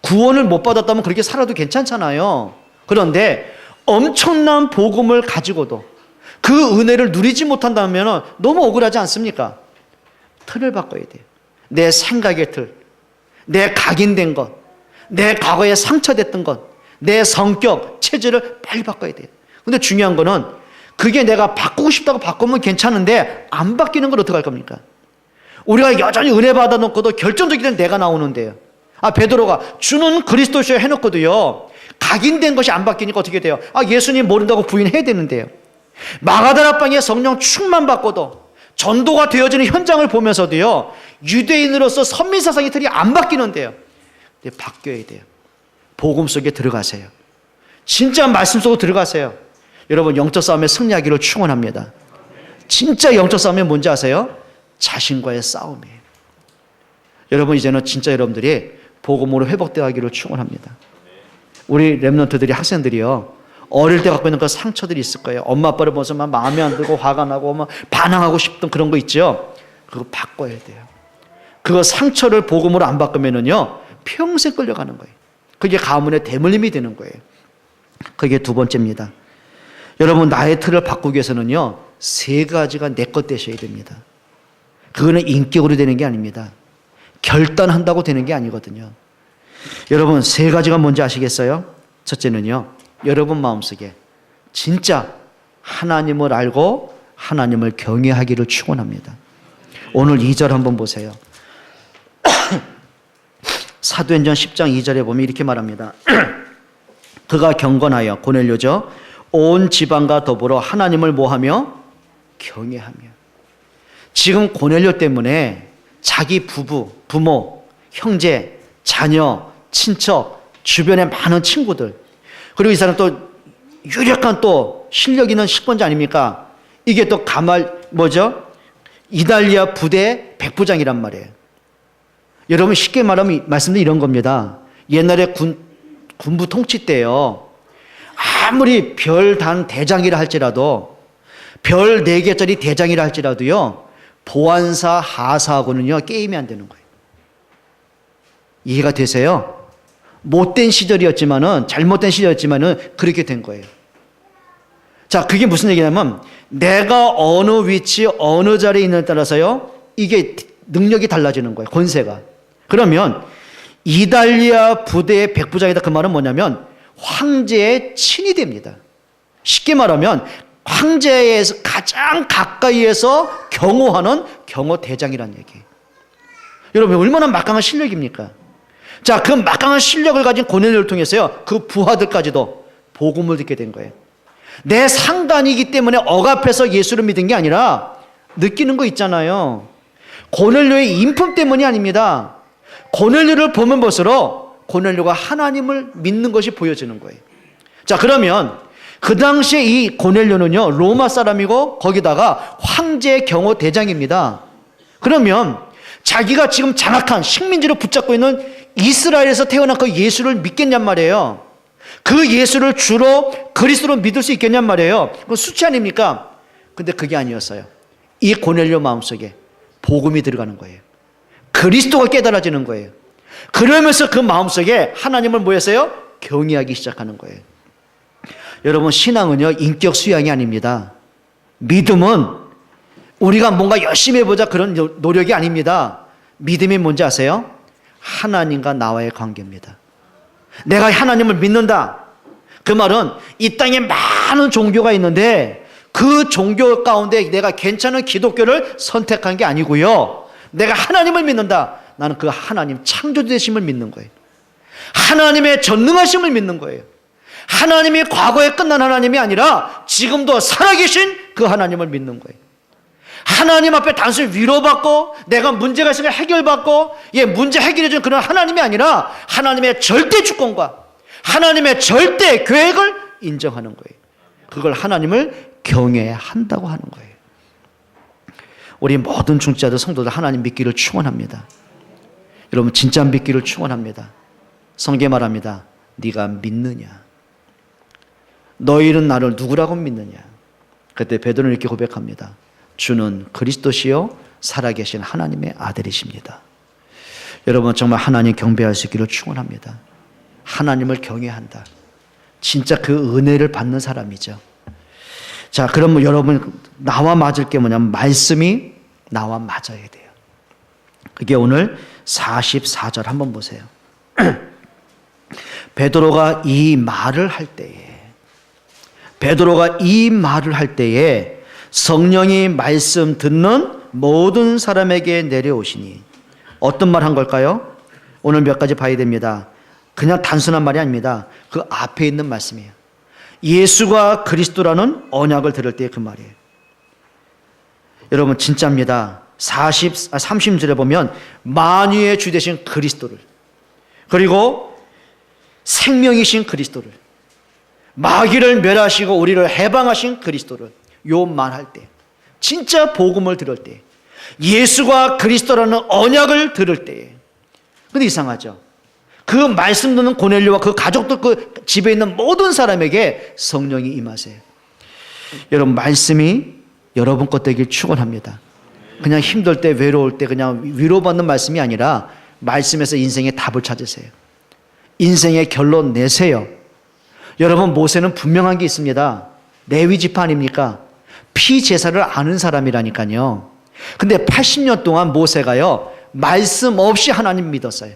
구원을 못 받았다면 그렇게 살아도 괜찮잖아요. 그런데 엄청난 복음을 가지고도 그 은혜를 누리지 못한다면 너무 억울하지 않습니까? 틀을 바꿔야 돼요. 내 생각의 틀, 내 각인된 것, 내 과거에 상처됐던 것, 내 성격, 체질을 빨리 바꿔야 돼요. 근데 중요한 거는 그게 내가 바꾸고 싶다고 바꾸면 괜찮은데 안 바뀌는 걸 어떻게 할 겁니까? 우리가 여전히 은혜 받아놓고도 결정적인 데는 내가 나오는데요. 베드로가 주는 그리스도시여 해놓고도요, 각인된 것이 안 바뀌니까 어떻게 돼요? 예수님 모른다고 부인해야 되는데요. 마가다라 방에 성령 충만 받고도 전도가 되어지는 현장을 보면서도요, 유대인으로서 선민사상의 틀이 안 바뀌는데요. 근데 바뀌어야 돼요. 복음 속에 들어가세요. 진짜 말씀 속으로 들어가세요. 여러분, 영적 싸움에 승리하기를 축원합니다. 진짜 영적 싸움이 뭔지 아세요? 자신과의 싸움이에요. 여러분, 이제는 진짜 여러분들이 복음으로 회복되어가기를 축원합니다. 우리 렘넌트들이, 학생들이요, 어릴 때 갖고 있는 그 상처들이 있을 거예요. 엄마 아빠를 보면서 막 마음에 안 들고 화가 나고 막 반항하고 싶던 그런 거 있죠. 그거 바꿔야 돼요. 그거 상처를 복음으로 안 바꾸면은요, 평생 끌려가는 거예요. 그게 가문의 대물림이 되는 거예요. 그게 두 번째입니다. 여러분, 나의 틀을 바꾸기 위해서는요, 3가지가 내 것 되셔야 됩니다. 그거는 인격으로 되는 게 아닙니다. 결단한다고 되는 게 아니거든요. 여러분, 3가지가 뭔지 아시겠어요? 첫째는요, 여러분 마음속에 진짜 하나님을 알고 하나님을 경외하기를 축원합니다. 오늘 2절 한번 보세요. 사도행전 10장 2절에 보면 이렇게 말합니다. 그가 경건하여, 고넬료죠, 온 지방과 더불어 하나님을 뭐하며? 경외하며. 지금 고넬료 때문에 자기 부모, 형제, 자녀, 친척, 주변에 많은 친구들, 그리고 이 사람 또 유력한 또 실력 있는 식권자 아닙니까? 이게 또 이달리아 부대 백부장이란 말이에요. 여러분, 쉽게 말씀드리면 이런 겁니다. 옛날에 군부 통치 때요, 아무리 별단 대장이라 할지라도, 별 4개짜리 대장이라 할지라도요, 보안사, 하사하고는요, 게임이 안 되는 거예요. 이해가 되세요? 못된 시절이었지만은, 잘못된 시절이었지만은 그렇게 된 거예요. 자, 그게 무슨 얘기냐면, 내가 어느 위치, 어느 자리에 있느냐에 따라서요, 이게 능력이 달라지는 거예요. 권세가. 그러면 이달리아 부대의 백부장이다, 그 말은 뭐냐면 황제의 친이 됩니다. 쉽게 말하면 황제에서 가장 가까이에서 경호하는 경호대장이라는 얘기예요. 여러분 얼마나 막강한 실력입니까? 자, 그 막강한 실력을 가진 고넬료를 통해서요, 그 부하들까지도 복음을 듣게 된 거예요. 내 상관이기 때문에 억압해서 예수를 믿은 게 아니라 느끼는 거 있잖아요. 고넬료의 인품 때문이 아닙니다. 고넬료를 보면 볼수록 고넬료가 하나님을 믿는 것이 보여지는 거예요. 자, 그러면 그 당시에 이 고넬료는요, 로마 사람이고 거기다가 황제 경호대장입니다. 그러면 자기가 지금 장악한 식민지를 붙잡고 있는 이스라엘에서 태어난 그 예수를 믿겠냔 말이에요. 그 예수를 주로 그리스도로 믿을 수 있겠냔 말이에요. 그건 수치 아닙니까? 근데 그게 아니었어요. 이 고넬료 마음속에 복음이 들어가는 거예요. 그리스도가 깨달아지는 거예요. 그러면서 그 마음속에 하나님을 뭐 했어요? 경외하기 시작하는 거예요. 여러분, 신앙은요, 인격 수양이 아닙니다. 믿음은 우리가 뭔가 열심히 해보자 그런 노력이 아닙니다. 믿음이 뭔지 아세요? 하나님과 나와의 관계입니다. 내가 하나님을 믿는다. 그 말은 이 땅에 많은 종교가 있는데 그 종교 가운데 내가 괜찮은 기독교를 선택한 게 아니고요. 내가 하나님을 믿는다. 나는 그 하나님 창조되심을 믿는 거예요. 하나님의 전능하심을 믿는 거예요. 하나님이 과거에 끝난 하나님이 아니라 지금도 살아계신 그 하나님을 믿는 거예요. 하나님 앞에 단순히 위로받고 내가 문제가 있으면 해결받고 문제 해결해 주는 그런 하나님이 아니라 하나님의 절대 주권과 하나님의 절대 계획을 인정하는 거예요. 그걸 하나님을 경외한다고 하는 거예요. 우리 모든 중직자들 성도들 하나님 믿기를 축원합니다. 여러분 진짜 믿기를 축원합니다. 성경에 말합니다. 네가 믿느냐? 너희는 나를 누구라고 믿느냐? 그때 베드로는 이렇게 고백합니다. 주는 그리스도시요 살아계신 하나님의 아들이십니다. 여러분 정말 하나님 경배할 수 있기를 축원합니다. 하나님을 경외한다. 진짜 그 은혜를 받는 사람이죠. 자, 그러면 여러분 나와 맞을 게 뭐냐면 말씀이 나와 맞아야 돼요. 그게 오늘 44절 한번 보세요. 베드로가 이 말을 할 때에 성령이 말씀 듣는 모든 사람에게 내려오시니 어떤 말 한 걸까요? 오늘 몇 가지 봐야 됩니다. 그냥 단순한 말이 아닙니다. 그 앞에 있는 말씀이에요. 예수가 그리스도라는 언약을 들을 때 그 말이에요. 여러분 진짜입니다. 30절에 보면 만유의 주 되신 그리스도를, 그리고 생명이신 그리스도를, 마귀를 멸하시고 우리를 해방하신 그리스도를 요 말할 때, 진짜 복음을 들을 때, 예수가 그리스도라는 언약을 들을 때. 근데 이상하죠. 그 말씀 듣는 고넬료와 그 가족들, 그 집에 있는 모든 사람에게 성령이 임하세요. 여러분 말씀이 여러분 것 되길 축원합니다. 그냥 힘들 때, 외로울 때 그냥 위로받는 말씀이 아니라 말씀에서 인생의 답을 찾으세요. 인생의 결론 내세요. 여러분 모세는 분명한 게 있습니다. 레위 지파 아닙니까? 피제사를 아는 사람이라니까요. 근데 80년 동안 모세가요 말씀 없이 하나님 믿었어요.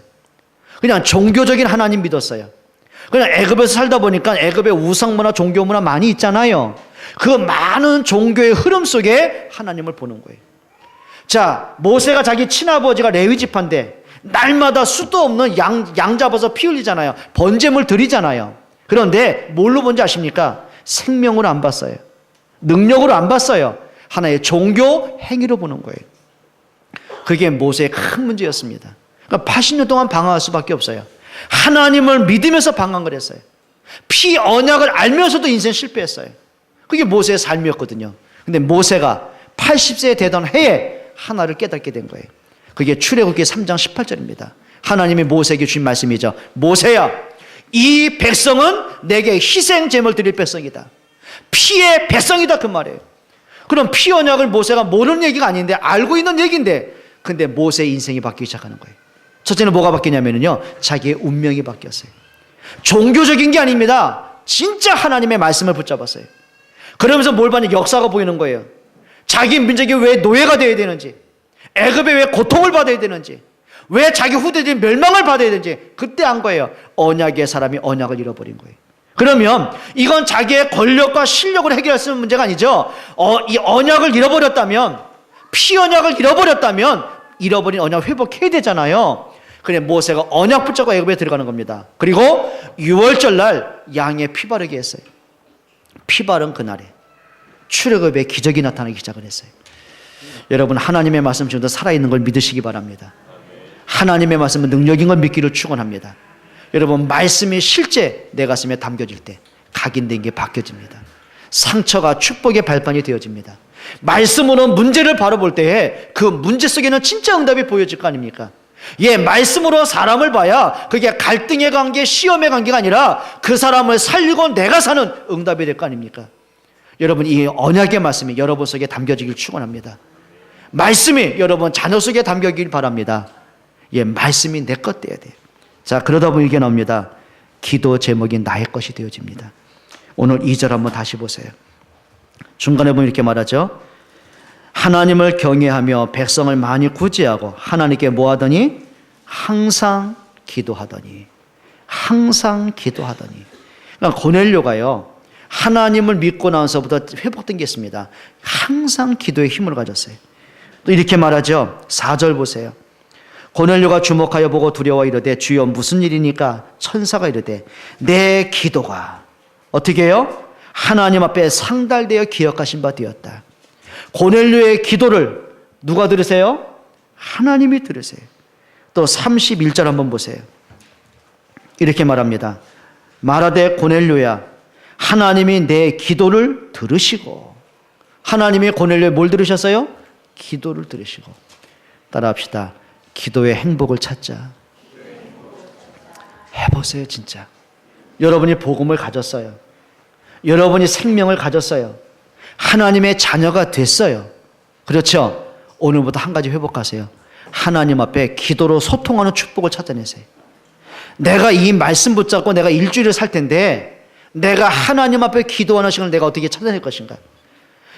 그냥 종교적인 하나님 믿었어요. 그냥 애굽에서 살다 보니까 애굽에 우상문화, 종교문화 많이 있잖아요. 그 많은 종교의 흐름 속에 하나님을 보는 거예요. 자, 모세가 자기 친아버지가 레위 지파인데 날마다 수도 없는 양 잡아서 피 흘리잖아요. 번제물 드리잖아요. 그런데 뭘로 본지 아십니까? 생명으로 안 봤어요. 능력으로 안 봤어요. 하나의 종교 행위로 보는 거예요. 그게 모세의 큰 문제였습니다. 그러니까 80년 동안 방황할 수밖에 없어요. 하나님을 믿으면서 방황을 했어요. 피 언약을 알면서도 인생 실패했어요. 그게 모세의 삶이었거든요. 근데 모세가 80세에 되던 해에 하나를 깨닫게 된 거예요. 그게 출애굽기 3장 18절입니다. 하나님이 모세에게 주신 말씀이죠. 모세야, 이 백성은 내게 희생 제물 드릴 백성이다. 피의 백성이다 그 말이에요. 그럼 피 언약을 모세가 모르는 얘기가 아닌데 알고 있는 얘기인데, 근데 모세의 인생이 바뀌기 시작하는 거예요. 첫째는 뭐가 바뀌냐면요, 자기의 운명이 바뀌었어요. 종교적인 게 아닙니다. 진짜 하나님의 말씀을 붙잡았어요. 그러면서 뭘 봤냐? 역사가 보이는 거예요. 자기 민족이 왜 노예가 되어야 되는지, 애굽에 왜 고통을 받아야 되는지, 왜 자기 후대들이 멸망을 받아야 되는지 그때 안 거예요. 언약의 사람이 언약을 잃어버린 거예요. 그러면 이건 자기의 권력과 실력으로 해결할 수 있는 문제가 아니죠. 이 언약을 잃어버렸다면, 피 언약을 잃어버렸다면 잃어버린 언약 회복해야 되잖아요. 그래 모세가 언약 붙잡고 애굽에 들어가는 겁니다. 그리고 6월절 날 양의 피 바르게 했어요. 피 바른 그날에 출애굽의 기적이 나타나기 시작을 했어요. 여러분 하나님의 말씀 지금도 살아있는 걸 믿으시기 바랍니다. 하나님의 말씀은 능력인 걸 믿기를 축원합니다. 여러분 말씀이 실제 내 가슴에 담겨질 때 각인된 게 바뀌어집니다. 상처가 축복의 발판이 되어집니다. 말씀으로 문제를 바라볼 때에 그 문제 속에는 진짜 응답이 보여질 거 아닙니까? 말씀으로 사람을 봐야 그게 갈등의 관계, 시험의 관계가 아니라 그 사람을 살리고 내가 사는 응답이 될 거 아닙니까? 여러분 이 언약의 말씀이 여러분 속에 담겨지길 축원합니다. 말씀이 여러분 자녀 속에 담겨지길 바랍니다. 말씀이 내 것 돼야 돼요. 자, 그러다 보면 이게 나옵니다. 기도 제목이 나의 것이 되어집니다. 오늘 2절 한번 다시 보세요. 중간에 보면 이렇게 말하죠. 하나님을 경외하며 백성을 많이 구제하고 하나님께 뭐 하더니? 항상 기도하더니. 항상 기도하더니. 그러니까 고넬료가요, 하나님을 믿고 나서부터 회복된 게 있습니다. 항상 기도의 힘을 가졌어요. 또 이렇게 말하죠. 4절 보세요. 고넬료가 주목하여 보고 두려워 이르되 주여 무슨 일이니까? 천사가 이르되 내 기도가 어떻게 해요? 하나님 앞에 상달되어 기억하신 바 되었다. 고넬료의 기도를 누가 들으세요? 하나님이 들으세요. 또 31절 한번 보세요. 이렇게 말합니다. 말하되 고넬료야 하나님이 내 기도를 들으시고. 하나님이 고넬료의 뭘 들으셨어요? 기도를 들으시고. 따라합시다. 기도의 행복을 찾자. 해보세요. 진짜 여러분이 복음을 가졌어요. 여러분이 생명을 가졌어요. 하나님의 자녀가 됐어요. 그렇죠? 오늘부터 한 가지 회복하세요. 하나님 앞에 기도로 소통하는 축복을 찾아내세요. 내가 이 말씀 붙잡고 내가 일주일을 살 텐데 내가 하나님 앞에 기도하는 시간을 내가 어떻게 찾아낼 것인가?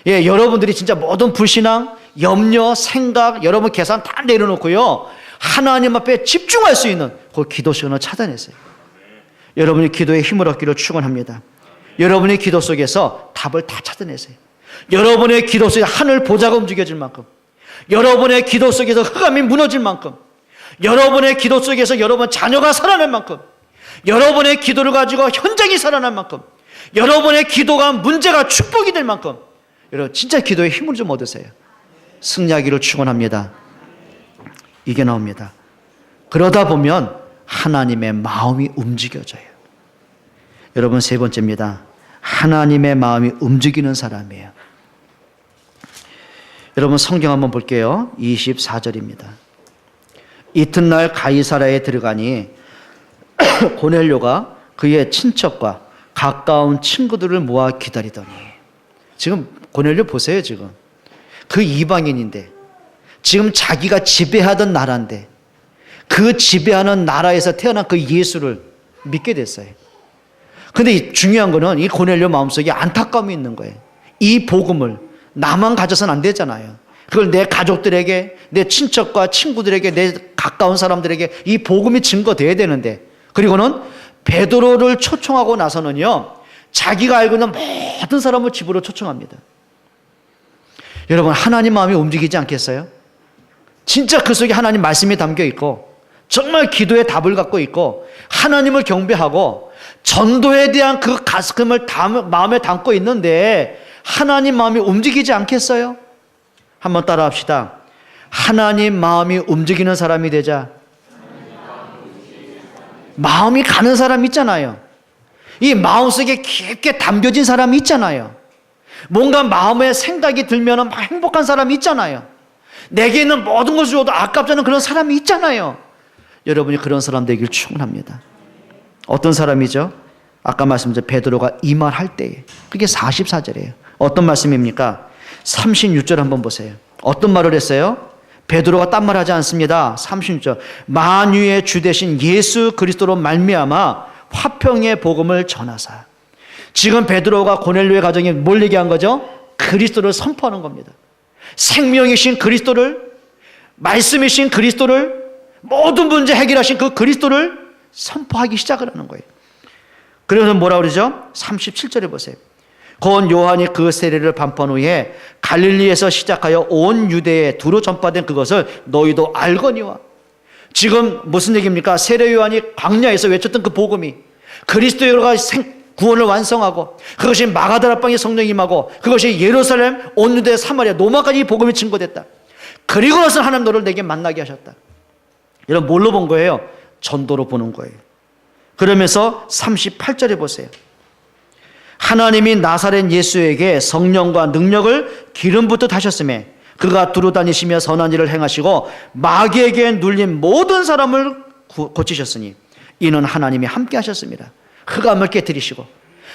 여러분들이 진짜 모든 불신앙, 염려, 생각, 여러분 계산 다 내려놓고요, 하나님 앞에 집중할 수 있는 그 기도 시간을 찾아내세요. 여러분이 기도에 힘을 얻기를 축원합니다. 여러분의 기도 속에서 답을 다 찾아내세요. 여러분의 기도 속에 하늘 보좌가 움직여질 만큼, 여러분의 기도 속에서 흑암이 무너질 만큼, 여러분의 기도 속에서 여러분 자녀가 살아날 만큼, 여러분의 기도를 가지고 현장이 살아날 만큼, 여러분의 기도가 문제가 축복이 될 만큼 여러분 진짜 기도에 힘을 좀 얻으세요. 승리하기를 축원합니다. 이게 나옵니다. 그러다 보면 하나님의 마음이 움직여져요. 여러분 세 번째입니다. 하나님의 마음이 움직이는 사람이에요. 여러분 성경 한번 볼게요. 24절입니다. 이튿날 가이사랴에 들어가니 고넬료가 그의 친척과 가까운 친구들을 모아 기다리더니. 지금 고넬료 보세요. 지금 그 이방인인데 지금 자기가 지배하던 나라인데 그 지배하는 나라에서 태어난 그 예수를 믿게 됐어요. 근데 중요한 거는 이 고넬료 마음속에 안타까움이 있는 거예요. 이 복음을 나만 가져서는 안 되잖아요. 그걸 내 가족들에게, 내 친척과 친구들에게, 내 가까운 사람들에게 이 복음이 증거돼야 되는데, 그리고는 베드로를 초청하고 나서는요, 자기가 알고 있는 모든 사람을 집으로 초청합니다. 여러분 하나님 마음이 움직이지 않겠어요? 진짜 그 속에 하나님 말씀이 담겨 있고 정말 기도의 답을 갖고 있고 하나님을 경배하고 전도에 대한 그 가슴을 마음에 담고 있는데 하나님 마음이 움직이지 않겠어요? 한번 따라 합시다. 하나님 마음이 움직이는 사람이 되자. 마음이 가는 사람 있잖아요. 이 마음속에 깊게 담겨진 사람이 있잖아요. 뭔가 마음에 생각이 들면 막 행복한 사람이 있잖아요. 내게 있는 모든 것을 줘도 아깝지 않은 그런 사람이 있잖아요. 여러분이 그런 사람 되길 축원합니다. 어떤 사람이죠? 아까 말씀드린 베드로가 이 말 할 때에, 그게 44절이에요. 어떤 말씀입니까? 36절 한번 보세요. 어떤 말을 했어요? 베드로가 딴 말 하지 않습니다. 36절. 만유의 주 되신 예수 그리스도로 말미암아 화평의 복음을 전하사. 지금 베드로가 고넬료의 가정에 뭘 얘기한 거죠? 그리스도를 선포하는 겁니다. 생명이신 그리스도를, 말씀이신 그리스도를, 모든 문제 해결하신 그 그리스도를 선포하기 시작을 하는 거예요. 그래서 뭐라 그러죠? 37절에 보세요. 곧 요한이 그 세례를 반포한 후에 갈릴리에서 시작하여 온 유대에 두루 전파된 그것을 너희도 알거니와. 지금 무슨 얘기입니까? 세례 요한이 광야에서 외쳤던 그 복음이 그리스도가 구원을 완성하고, 그것이 마가다락방에 성령이 임하고, 그것이 예루살렘, 온 유대, 사마리아, 로마까지 이 복음이 증거됐다. 그리고 나서 하나님 너를 내게 만나게 하셨다. 여러분 뭘로 본 거예요? 전도로 보는 거예요. 그러면서 38절에 보세요. 하나님이 나사렛 예수에게 성령과 능력을 기름부터 하셨음에 그가 두루 다니시며 선한 일을 행하시고 마귀에게 눌린 모든 사람을 고치셨으니 이는 하나님이 함께 하셨습니다. 흑암을 깨뜨리시고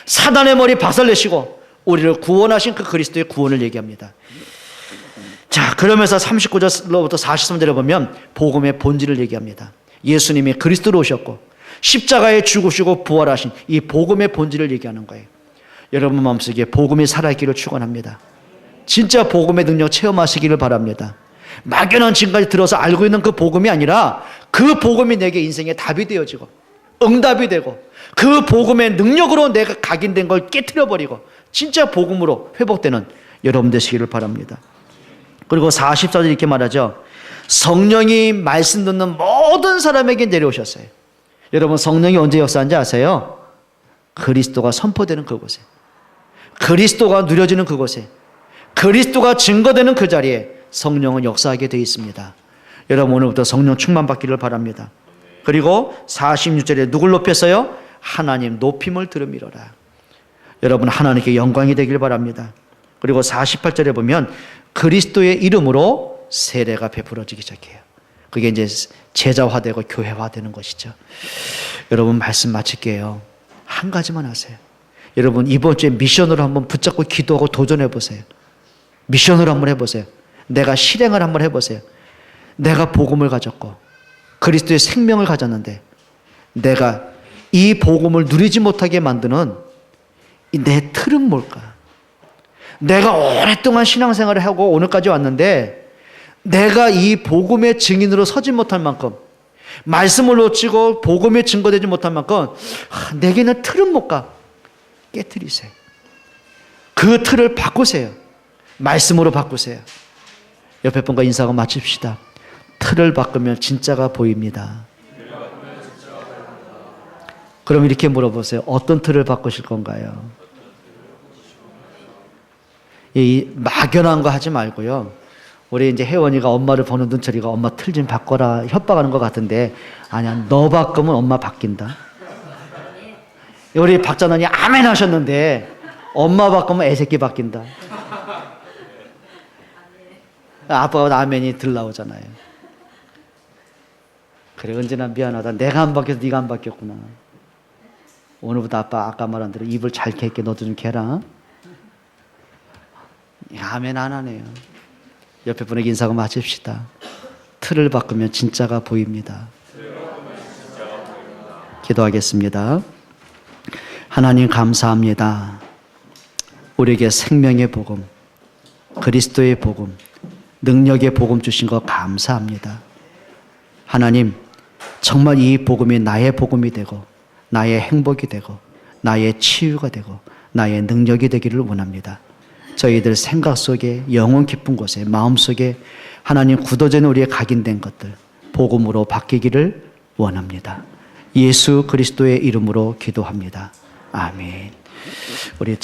사단의 머리 박살내시고 우리를 구원하신 그 그리스도의 구원을 얘기합니다. 자, 그러면서 39절로부터 43절에 보면 복음의 본질을 얘기합니다. 예수님이 그리스도로 오셨고 십자가에 죽으시고 부활하신 이 복음의 본질을 얘기하는 거예요. 여러분 마음속에 복음이 살아있기를 축원합니다. 진짜 복음의 능력 체험하시기를 바랍니다. 막연한 지금까지 들어서 알고 있는 그 복음이 아니라 그 복음이 내게 인생의 답이 되어지고 응답이 되고 그 복음의 능력으로 내가 각인된 걸 깨트려버리고 진짜 복음으로 회복되는 여러분 되시기를 바랍니다. 그리고 44절 이렇게 말하죠. 성령이 말씀 듣는 모든 사람에게 내려오셨어요. 여러분 성령이 언제 역사하는지 아세요? 그리스도가 선포되는 그곳에, 그리스도가 누려지는 그곳에, 그리스도가 증거되는 그 자리에 성령은 역사하게 되어 있습니다. 여러분 오늘부터 성령 충만받기를 바랍니다. 그리고 46절에 누굴 높였어요? 하나님 높임을 들음이로라. 여러분 하나님께 영광이 되길 바랍니다. 그리고 48절에 보면 그리스도의 이름으로 세례가 베풀어지기 시작해요. 그게 이제 제자화되고 교회화되는 것이죠. 여러분 말씀 마칠게요. 한 가지만 하세요. 여러분 이번 주에 미션으로 한번 붙잡고 기도하고 도전해 보세요. 미션으로 한번 해보세요. 내가 실행을 한번 해보세요. 내가 복음을 가졌고 그리스도의 생명을 가졌는데 내가 이 복음을 누리지 못하게 만드는 내 틀은 뭘까? 내가 오랫동안 신앙생활을 하고 오늘까지 왔는데 내가 이 복음의 증인으로 서지 못할 만큼, 말씀을 놓치고 복음에 증거되지 못할 만큼 내게는 틀은 뭘까? 깨트리세요. 그 틀을 바꾸세요. 말씀으로 바꾸세요. 옆에 분과 인사하고 마칩시다. 틀을 바꾸면 진짜가 보입니다. 그럼 이렇게 물어보세요. 어떤 틀을 바꾸실 건가요? 이 막연한 거 하지 말고요. 우리 이제 혜원이가 엄마를 보는 눈초리가 엄마 틀 좀 바꿔라 협박하는 것 같은데 아니야, 너 바꾸면 엄마 바뀐다. 우리 박자원이 아멘 하셨는데 엄마 바꾸면 애새끼 바뀐다. 아빠가 아멘이 들 나오잖아요. 그래 은진아 미안하다. 내가 안 바뀌어서 네가 안 바뀌었구나. 오늘부터 아까 말한 대로 입을 잘 캘게. 너도 좀 캐라. 아멘 안 하네요. 옆에 분에게 인사하고 마칩시다. 틀을 바꾸면 진짜가 보입니다. 기도하겠습니다. 하나님 감사합니다. 우리에게 생명의 복음, 그리스도의 복음, 능력의 복음 주신 것 감사합니다. 하나님 정말 이 복음이 나의 복음이 되고 나의 행복이 되고 나의 치유가 되고 나의 능력이 되기를 원합니다. 저희들 생각 속에 영혼 깊은 곳에 마음속에 하나님 굳어진 우리의 각인된 것들 복음으로 바뀌기를 원합니다. 예수 그리스도의 이름으로 기도합니다. 아멘. 우리